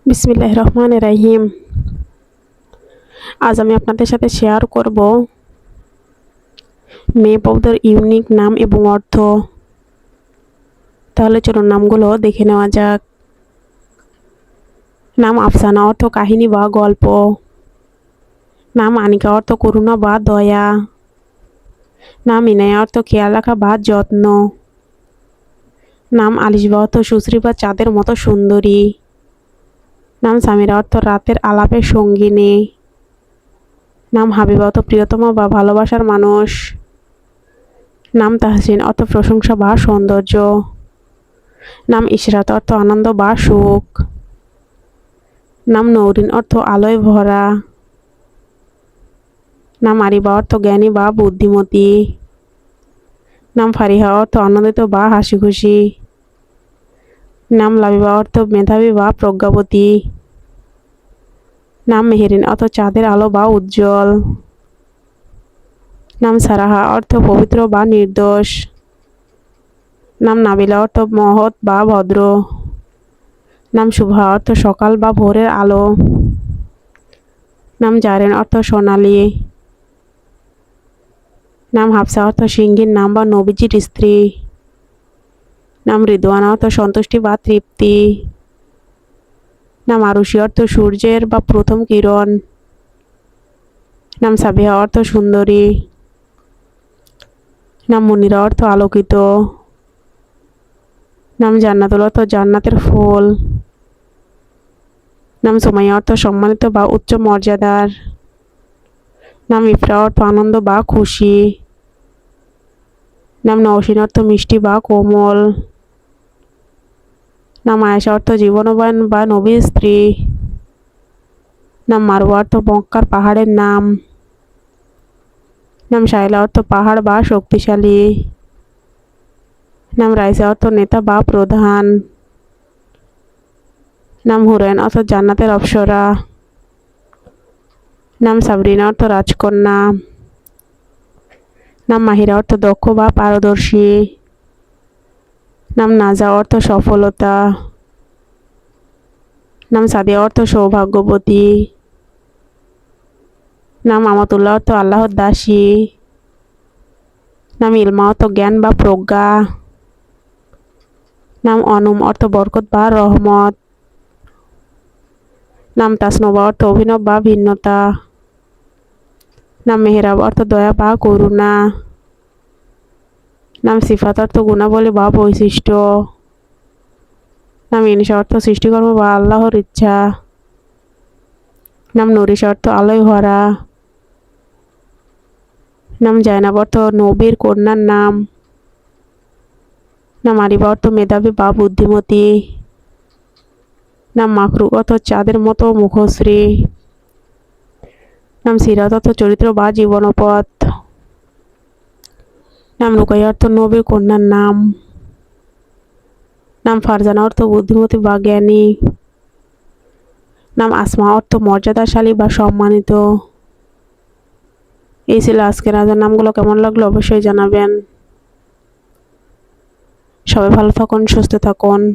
বিসমিল্লাহির রহমানির রহিম। আজ আমি আপনাদের সাথে শেয়ার করব মেয়ে পদের ইউনিক নাম এবং অর্থ। তাহলে চলুন নামগুলো দেখে নেওয়া যাক। নাম আফসানা, অর্থ কাহিনী বা গল্প। নাম আনিকা, অর্থ করুণা বা দয়া। নাম ইনায়া, অর্থ খেয়াল রাখা বা যত্ন। নাম আলিশবা, অর্থ সুশ্রী বা চাঁদের মতো সুন্দরী। নাম সামিরা, অর্থ রাতের আলাপের সঙ্গিনী। নাম হাবিবা, অর্থ প্রিয়তমা বা ভালোবাসার মানুষ। নাম তাহসিন, অর্থ প্রশংসা বা সৌন্দর্য। নাম ইশরাত, অর্থ আনন্দ বা সুখ। নাম নৌরিন, অর্থ আলোয় ভরা। নাম আরিবা, অর্থ জ্ঞানী বা বুদ্ধিমতী। নাম ফারিহা, অর্থ আনন্দিত বা হাসি খুশি। নাম লাবিবা, অর্থ মেধাবী বা প্রজ্ঞাবতী। নাম মেহেরিন, অর্থ চাঁদের আলো বা উজ্জ্বল। নাম সারাহা, অর্থ পবিত্র বা নির্দোষ। নাম নাবিলা, অর্থ মহৎ বা ভদ্র। নাম শুভা, অর্থ সকাল বা ভোরের আলো। নাম জারেন, অর্থ সোনালী। নাম হাফসা, অর্থ সিংহীন নাম বা নবীজির স্ত্রী। নাম রিদওয়ানা, অর্থ সন্তুষ্টি বা তৃপ্তি। নাম আরুষি, অর্থ সূর্যের বা প্রথম কিরণ। নাম সাবিহা, অর্থ সুন্দরী। নাম মুনিরা, অর্থ আলোকিত। নাম জান্নাতুল, অর্থ জান্নাতের ফুল। নাম সুমাইয়া, অর্থ সম্মানিত বা উচ্চ মর্যাদার। নাম ইফরা, অর্থ আনন্দ বা খুশি। নাম নওশিন, অর্থ মিষ্টি বা কোমল। নাম আয়েশা, অর্থ জীবনবান বা নবীর স্ত্রী। নাম মারওয়া, অর্থ মক্কার পাহাড়ের নাম। নাম শাইলা, অর্থ পাহাড় বা শক্তিশালী। নাম রাইসা, অর্থ নেতা বা প্রধান। নাম হুরায়ন, অর্থ জান্নাতের অপ্সরা। নাম সাবরিনা, অর্থ রাজকন্যা। নাম মাহিরা, অর্থ দক্ষ বা পারদর্শী। নাম নাজা, অর্থ সফলতা। নাম সাদিয়া, অর্থ সৌভাগ্যবতী। নাম আমাতুল্লাহ, অর্থ আল্লাহর দাসী। নাম ইলমা, অর্থ জ্ঞান বা প্রজ্ঞা। নাম অনুম, অর্থ বরকত বা রহমত। নাম তাসনোবা, অর্থ অভিনব বা ভিন্নতা। নাম মেহরাব, অর্থ দয়া বা করুণা। নাম সিফাত, অর্থ গুণাবলী বা বৈশিষ্ট্য। নাম ইনসা, অর্থ সৃষ্টিকর্ম বা আল্লাহর ইচ্ছা। নাম নরিশা, অর্থ আলোয় ভরা। নাম জায়নাব, অর্থ নবীর কন্যার নাম। নাম আরিবা, অর্থ মেধাবী বা বুদ্ধিমতী। নাম মাকরুক, অর্থ চাঁদের মতো মুখশ্রী। নাম সিরাত, অর্থ চরিত্র বা জীবনপথ। নাম রুকাইয়া, অর্থ নবীর কন্যার নাম। নাম ফারজানা, অর্থ বুদ্ধিমতী বা জ্ঞানী। নাম আসমা, অর্থ মর্যাদাশালী বা সম্মানিত। এই ছিল আজকের রাজার নামগুলো। কেমন লাগলো অবশ্যই জানাবেন। সবাই ভালো থাকুন, সুস্থ থাকুন।